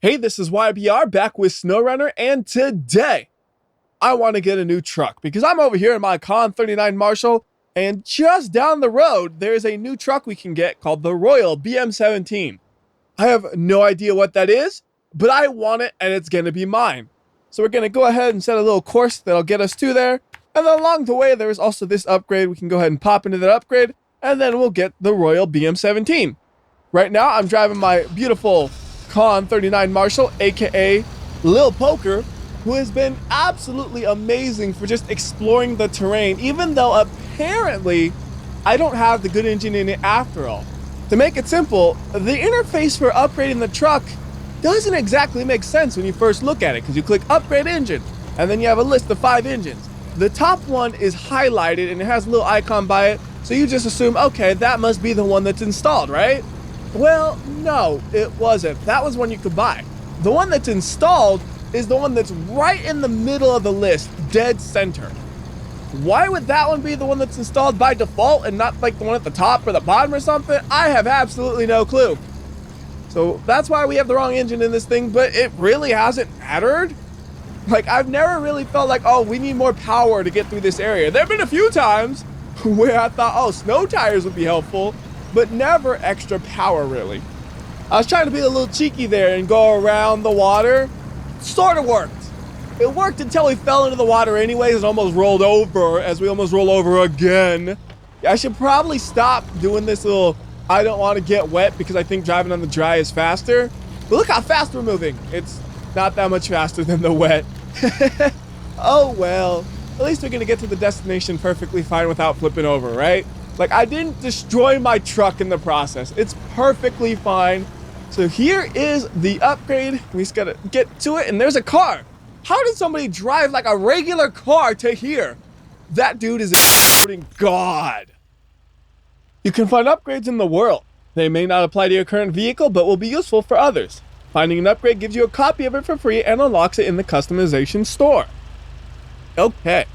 Hey, this is WhyBeAre back with SnowRunner, and today I want to get a new truck because I'm over here in my Con 39 Marshall, and just down the road there's a new truck we can get called the Royal BM17. I have no idea what that is, but I want it and it's going to be mine. So we're going to go ahead and set a little course that'll get us to there, and then along the way there's also this upgrade. We can go ahead and pop into that upgrade, and then we'll get the Royal BM17. Right now I'm driving my beautiful Con 39 Marshall, aka Lil Poker, who has been absolutely amazing for just exploring the terrain, even though apparently I don't have the good engine in it after all. To make it simple, the interface for upgrading the truck doesn't exactly make sense when you first look at it, because you click upgrade engine and then you have a list of 5 engines. The top one is highlighted and it has a little icon by it, so you just assume, okay, that must be the one that's installed, right? Well, no, it wasn't. That was one you could buy. The one that's installed is the one that's right in the middle of the list, dead center. Why would that one be the one that's installed by default and not like the one at the top or the bottom or something? I have absolutely no clue. So that's why we have the wrong engine in this thing, but it really hasn't mattered. Like, I've never really felt like, oh, we need more power to get through this area. There have been a few times where I thought, oh, snow tires would be helpful, but never extra power, really. I was trying to be a little cheeky there and go around the water. Sort of worked. It worked until we fell into the water anyways and almost rolled over, as we almost roll over again. I should probably stop doing this little I don't want to get wet, because I think driving on the dry is faster. But look how fast we're moving. It's not that much faster than the wet. Oh well, at least we're gonna get to the destination perfectly fine without flipping over, right? Like, I didn't destroy my truck in the process. It's perfectly fine. So here is the upgrade. We just gotta get to it, and there's a car. How did somebody drive like a regular car to here? That dude is a god. You can find upgrades in the world. They may not apply to your current vehicle, but will be useful for others. Finding an upgrade gives you a copy of it for free and unlocks it in the customization store. Okay.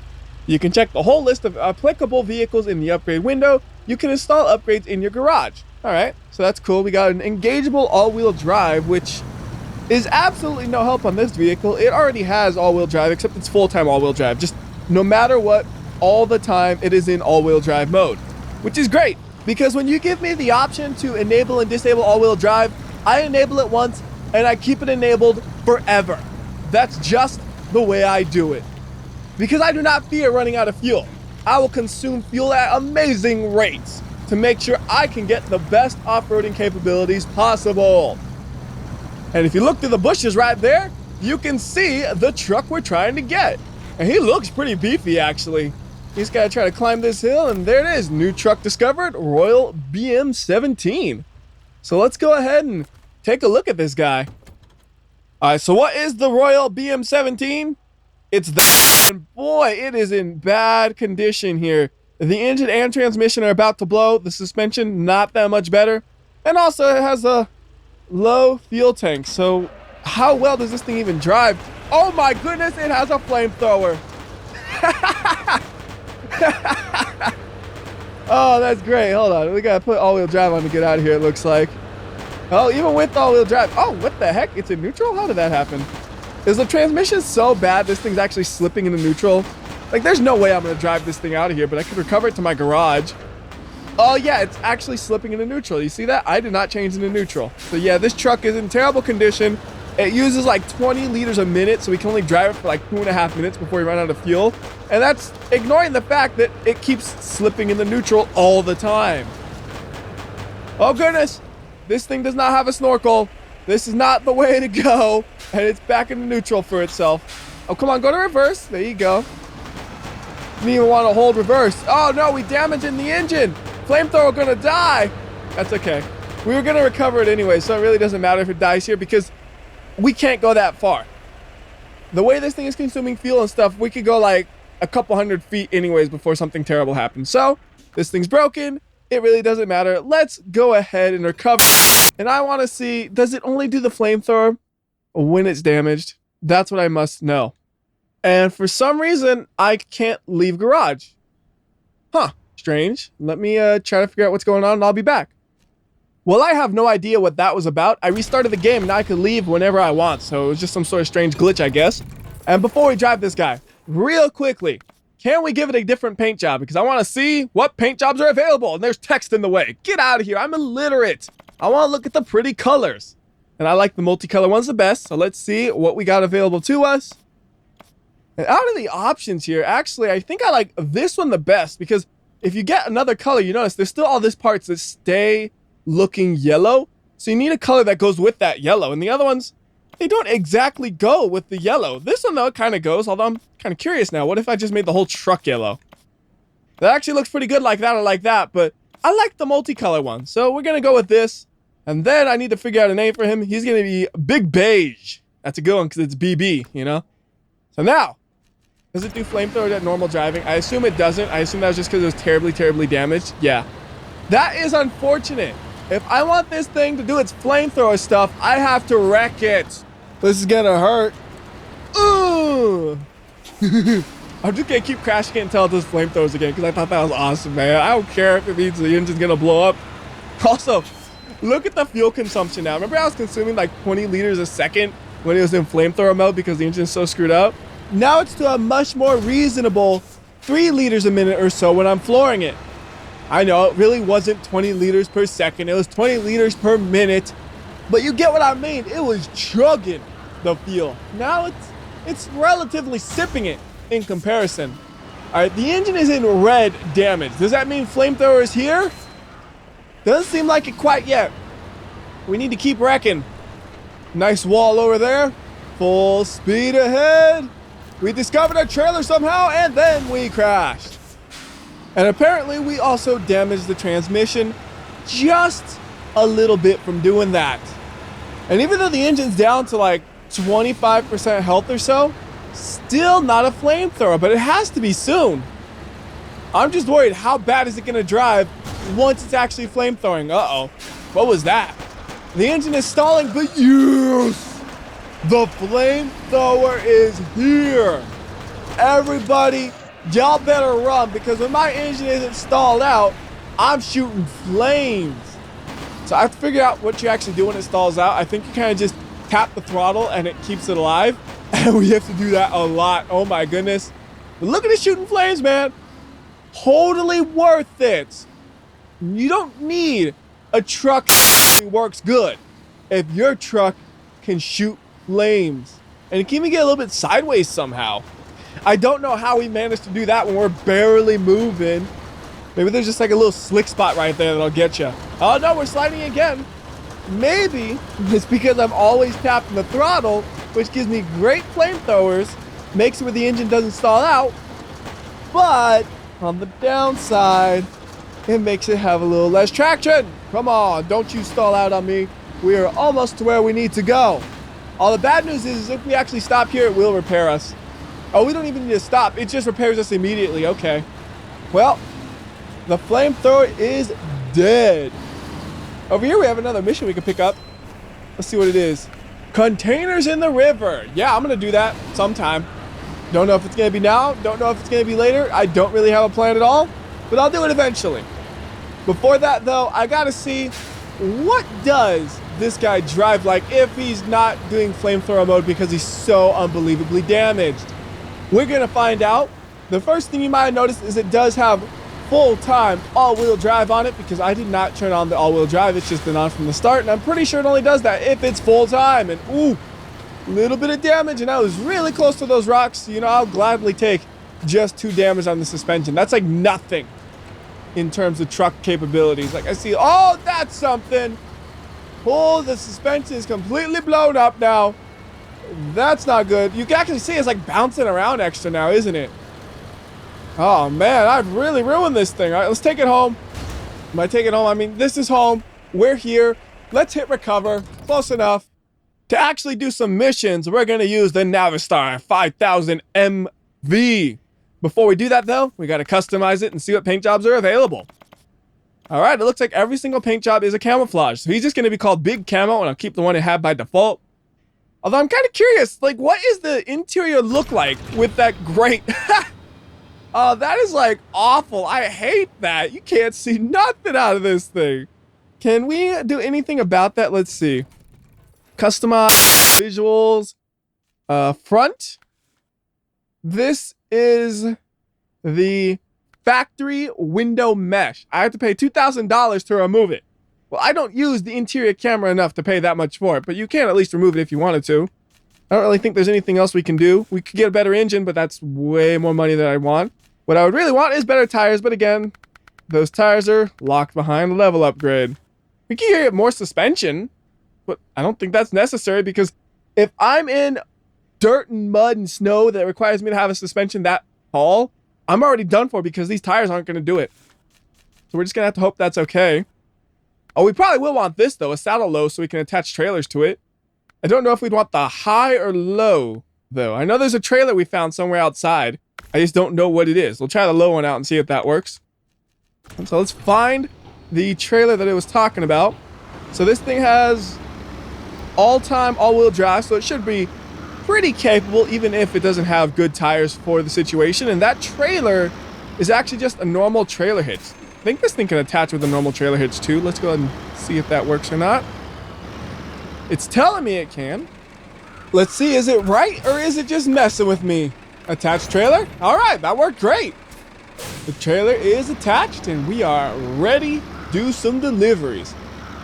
You can check the whole list of applicable vehicles in the upgrade window. You can install upgrades in your garage. Alright, so that's cool. We got an engageable all-wheel drive, which is absolutely no help on this vehicle. It already has all-wheel drive, except it's full-time all-wheel drive. Just no matter what, all the time, it is in all-wheel drive mode. Which is great, because when you give me the option to enable and disable all-wheel drive, I enable it once, and I keep it enabled forever. That's just the way I do it. Because I do not fear running out of fuel. I will consume fuel at amazing rates to make sure I can get the best off-roading capabilities possible. And if you look through the bushes right there, you can see the truck we're trying to get. And he looks pretty beefy, actually. He's got to try to climb this hill, and there it is. New truck discovered, Royal BM17. So let's go ahead and take a look at this guy. All right, so what is the Royal BM17? It's the, and boy, it is in bad condition here. The engine and transmission are about to blow. The suspension, not that much better. And also it has a low fuel tank. So how well does this thing even drive? Oh my goodness, it has a flamethrower. Oh, that's great. Hold on. We gotta put all-wheel drive on to get out of here, it looks like. Oh, even with all-wheel drive. Oh, what the heck? It's in neutral? How did that happen? Is the transmission so bad this thing's actually slipping into neutral? Like, there's no way I'm gonna drive this thing out of here, but I could recover it to my garage. Oh yeah, it's actually slipping into neutral. You see that? I did not change into neutral. So yeah, this truck is in terrible condition. It uses like 20 liters a minute, so we can only drive it for like 2.5 minutes before we run out of fuel. And that's ignoring the fact that it keeps slipping into neutral all the time. Oh goodness, this thing does not have a snorkel. This is not the way to go, and it's back into neutral for itself. Oh, come on, go to reverse. There you go. Didn't even want to hold reverse. Oh no, we damaging the engine. Flamethrower gonna die. That's okay. We were gonna recover it anyway, so it really doesn't matter if it dies here, because we can't go that far. The way this thing is consuming fuel and stuff, we could go like a couple 100 feet anyways before something terrible happens. So this thing's broken. It really doesn't matter. Let's go ahead and recover. And I want to see, does it only do the flamethrower when it's damaged? That's what I must know. And for some reason, I can't leave garage. Huh, strange. Let me try to figure out what's going on, and I'll be back. Well, I have no idea what that was about. I restarted the game and I could leave whenever I want, so it was just some sort of strange glitch, I guess. And before we drive this guy, real quickly, can we give it a different paint job? Because I want to see what paint jobs are available, and there's text in the way. Get out of here, I'm illiterate. I want to look at the pretty colors. And I like the multicolor ones the best, so let's see what we got available to us. And out of the options here, actually, I think I like this one the best, because if you get another color, you notice there's still all these parts that stay looking yellow, so you need a color that goes with that yellow, and the other ones, they don't exactly go with the yellow. This one though kind of goes, although I'm kind of curious now, what if I just made the whole truck yellow? That actually looks pretty good like that or like that, but I like the multicolor one, so we're gonna go with this. And then I need to figure out a name for him. He's gonna be Big Beige. That's a good one because it's BB, you know. So now, does it do flamethrower at normal driving? I assume it doesn't. I assume that was just because it was terribly damaged. Yeah, that is unfortunate. If I want this thing to do its flamethrower stuff, I have to wreck it. This is gonna hurt. Ooh. I'm just gonna keep crashing it until it does flamethrowers again because I thought that was awesome, man. I don't care if it means the engine's gonna blow up. Also, look at the fuel consumption now. Remember I was consuming like 20 liters a second when it was in flamethrower mode because the engine's so screwed up? Now it's to a much more reasonable 3 liters a minute or so when I'm flooring it. I know it really wasn't 20 liters per second, it was 20 liters per minute, but you get what I mean. It was chugging the fuel. Now it's relatively sipping it in comparison. All right, the engine is in red damage. Does that mean flamethrower is here? Doesn't seem like it quite yet. We need to keep wrecking. Nice wall over there. Full speed ahead. We discovered our trailer somehow, and then we crashed. And apparently we also damaged the transmission just a little bit from doing that. And even though the engine's down to like 25% health or so, still not a flamethrower, but it has to be soon. I'm just worried, how bad is it gonna drive once it's actually flamethrowing? Uh-oh, what was that? The engine is stalling, but yes! The flamethrower is here! Everybody, y'all better run, because when my engine isn't stalled out, I'm shooting flames. So I have to figure out what you actually do when it stalls out. I think you kind of just tap the throttle and it keeps it alive. And we have to do that a lot. Oh my goodness. But look at it shooting flames, man. Totally worth it. You don't need a truck that works good if your truck can shoot flames. And it can even get a little bit sideways somehow. I don't know how we managed to do that when we're barely moving. Maybe there's just like a little slick spot right there that'll get you. Oh no, we're sliding again. Maybe it's because I'm always tapping the throttle, which gives me great flamethrowers, makes it where the engine doesn't stall out, but on the downside, it makes it have a little less traction. Come on, don't you stall out on me. We are almost to where we need to go. All the bad news is if we actually stop here, it will repair us. Oh, we don't even need to stop. It just repairs us immediately. Okay. Well, the flamethrower is dead. Over here, we have another mission we can pick up. Let's see what it is. Containers in the river. Yeah, I'm going to do that sometime. Don't know if it's going to be now. Don't know if it's going to be later. I don't really have a plan at all, but I'll do it eventually. Before that, though, I got to see what does this guy drive like if he's not doing flamethrower mode because he's so unbelievably damaged. We're going to find out. The first thing you might have noticed is it does have full-time all-wheel drive on it because I did not turn on the all-wheel drive. It's just been on from the start, and I'm pretty sure it only does that if it's full-time. And ooh, a little bit of damage, and I was really close to those rocks. You know, I'll gladly take just 2 damage on the suspension. That's like nothing in terms of truck capabilities. Like I see, oh, that's something. Oh, the suspension is completely blown up now. That's not good. You can actually see it's like bouncing around extra now, isn't it? Oh man, I've really ruined this thing. All right, let's take it home. When I take it home, I mean, this is home. We're here. Let's hit recover. Close enough. To actually do some missions, we're going to use the Navistar 5000 MV. Before we do that, though, we got to customize it and see what paint jobs are available. All right, it looks like every single paint job is a camouflage. So he's just going to be called Big Camo, and I'll keep the one it had by default. Although I'm kind of curious, like, what is the interior look like with that grate? Oh, that is like awful. I hate that. You can't see nothing out of this thing. Can we do anything about that? Let's see. Customize visuals. Front. This is the factory window mesh. I have to pay $2,000 to remove it. Well, I don't use the interior camera enough to pay that much for it, but you can at least remove it if you wanted to. I don't really think there's anything else we can do. We could get a better engine, but that's way more money than I want. What I would really want is better tires, but again, those tires are locked behind the level upgrade. We can get more suspension, but I don't think that's necessary because if I'm in dirt and mud and snow that requires me to have a suspension that tall, I'm already done for because these tires aren't going to do it. So we're just going to have to hope that's okay. Oh, we probably will want this, though, a saddle low so we can attach trailers to it. I don't know if we'd want the high or low, though. I know there's a trailer we found somewhere outside. I just don't know what it is. We'll try the low one out and see if that works. And so let's find the trailer that it was talking about. So this thing has all-time all-wheel drive, so it should be pretty capable, even if it doesn't have good tires for the situation. And that trailer is actually just a normal trailer hitch. I think this thing can attach with a normal trailer hitch too. Let's go ahead and see if that works or not. It's telling me it can. Let's see, is it right or is it just messing with me? Attached trailer? All right, that worked great. The trailer is attached and we are ready to do some deliveries.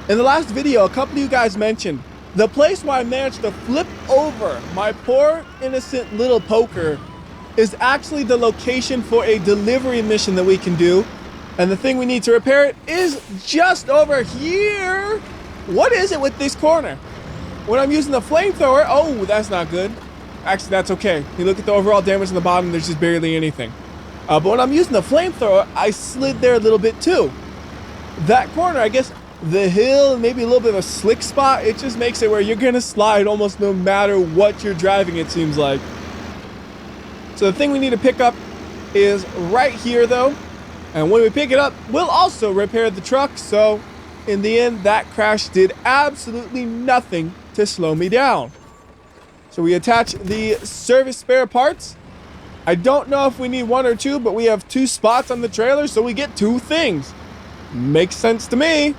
In the last video, a couple of you guys mentioned the place where I managed to flip over my poor innocent little poker is actually the location for a delivery mission that we can do. And the thing we need to repair it is just over here. What is it with this corner? When I'm using the flamethrower, oh, that's not good. Actually, that's okay. You look at the overall damage on the bottom, there's just barely anything. But when I'm using the flamethrower, I slid there a little bit too. That corner, I guess the hill, maybe a little bit of a slick spot, it just makes it where you're gonna slide almost no matter what you're driving, it seems like. So the thing we need to pick up is right here though. And when we pick it up, we'll also repair the truck. So in the end, that crash did absolutely nothing to slow me down. So we attach the service spare parts. I don't know if we need one or two, but we have 2 spots on the trailer, so we get 2 things. Makes sense to me.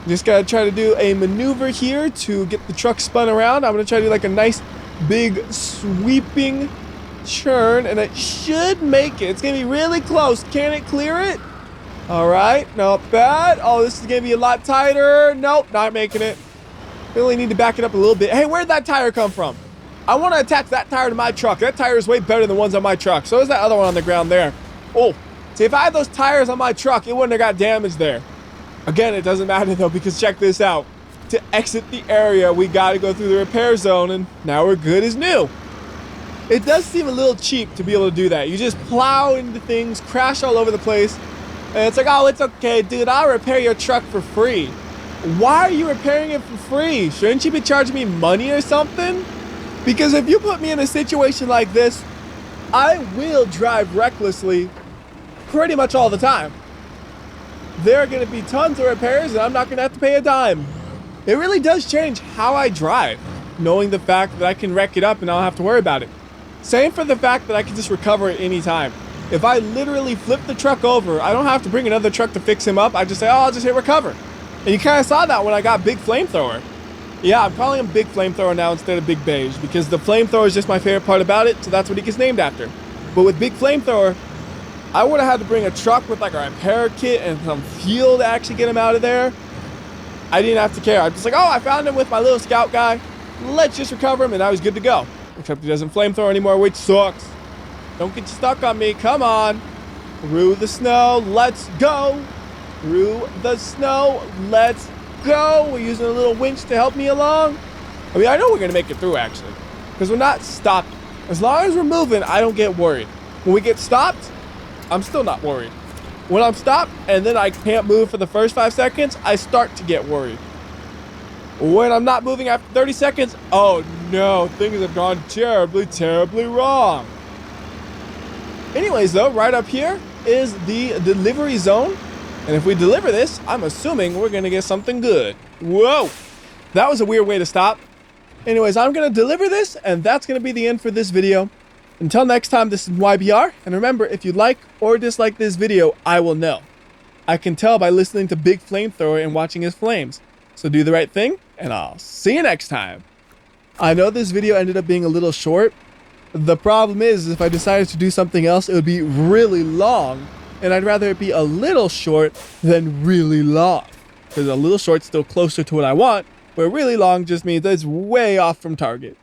Just gotta try to do a maneuver here to get the truck spun around. I'm gonna try to do like a nice big sweeping churn, and it should make it. It's gonna be really close. Can it clear it? All right, not bad. Oh, this is gonna be a lot tighter. Nope, not making it. We only need to back it up a little bit. Hey, where'd that tire come from? I want to attach that tire to my truck. That tire is way better than the ones on my truck. So is that other one on the ground there. Oh, see, if I had those tires on my truck, it wouldn't have got damaged there. Again, it doesn't matter though, because check this out. To exit the area, we got to go through the repair zone, and now we're good as new. It does seem a little cheap to be able to do that. You just plow into things, crash all over the place, and it's like, oh, it's okay, dude, I'll repair your truck for free. Why are you repairing it for free? Shouldn't you be charging me money or something? Because if you put me in a situation like this, I will drive recklessly pretty much all the time. There are going to be tons of repairs and I'm not going to have to pay a dime. It really does change how I drive, knowing the fact that I can wreck it up and I don't have to worry about it. Same for the fact that I can just recover at any time. If I literally flip the truck over, I don't have to bring another truck to fix him up. I just say, oh, I'll just hit recover. And you kind of saw that when I got Big Flamethrower. Yeah, I'm calling him Big Flamethrower now instead of Big Beige because the flamethrower is just my favorite part about it, so that's what he gets named after. But with Big Flamethrower, I would have had to bring a truck with like a repair kit and some fuel to actually get him out of there. I didn't have to care. I'm just like, oh, I found him with my little scout guy. Let's just recover him, and now he's good to go. Except he doesn't flamethrower anymore, which sucks. Don't get stuck on me. Come on. Through the snow. Let's go. Through the snow. Let's go. We're using a little winch to help me along. I mean, I know we're going to make it through, actually, because we're not stopping. As long as we're moving, I don't get worried. When we get stopped, I'm still not worried. When I'm stopped and then I can't move for the first 5 seconds, I start to get worried. When I'm not moving after 30 seconds, oh no, things have gone terribly, terribly wrong. Anyways, though, right up here is the delivery zone. And if we deliver this, I'm assuming we're going to get something good. Whoa, that was a weird way to stop. Anyways, I'm going to deliver this, and that's going to be the end for this video. Until next time, this is WhyBeAre. And remember, if you like or dislike this video, I will know. I can tell by listening to Big Flamethrower and watching his flames. So do the right thing, and I'll see you next time. I know this video ended up being a little short. The problem is, if I decided to do something else, it would be really long. And I'd rather it be a little short than really long. Because a little short's still closer to what I want, where really long just means it's way off from target.